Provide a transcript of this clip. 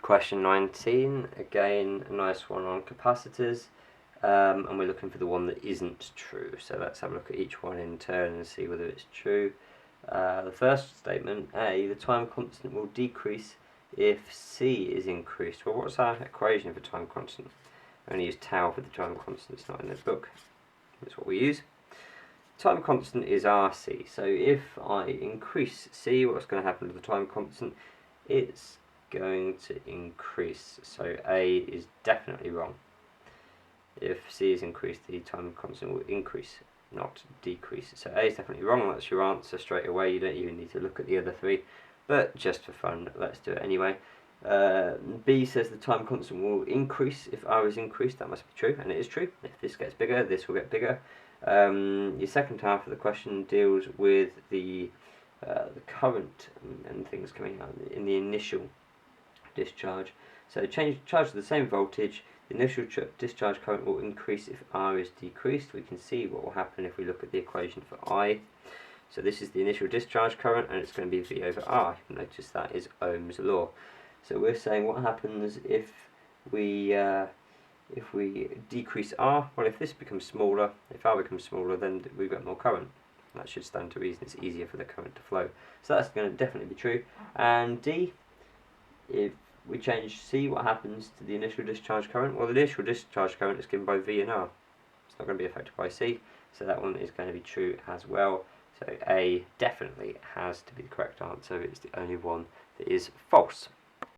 Question 19, again a nice one on capacitors, and we're looking for the one that isn't true. So let's have a look at each one in turn and see whether it's true. The first statement, A, the time constant will decrease if C is increased. Well, what's our equation for time constant? I only use tau for the time constant, it's not in the book. That's what we use. Time constant is RC, so if I increase C, what's going to happen to the time constant? It's going to increase, so A is definitely wrong. If C is increased, the time constant will increase, not decrease. So A is definitely wrong, that's your answer straight away. You don't even need to look at the other three, but just for fun, let's do it anyway. B says the time constant will increase if R is increased. That must be true, and it is true. If this gets bigger, this will get bigger. Your second half of the question deals with the current and things coming out in the initial discharge. So charge to the same voltage, the initial discharge current will increase if R is decreased. We can see what will happen if we look at the equation for I. So this is the initial discharge current, and it's going to be V over R. Notice that is Ohm's law. So we're saying what happens if we decrease R. Well, if this becomes smaller, if R becomes smaller, then we've got more current. That should stand to reason. It's easier for the current to flow. So that's going to definitely be true. And D, if we change C, what happens to the initial discharge current? Well, the initial discharge current is given by V and R. It's not going to be affected by C, so that one is going to be true as well. So A definitely has to be the correct answer. It's the only one that is false.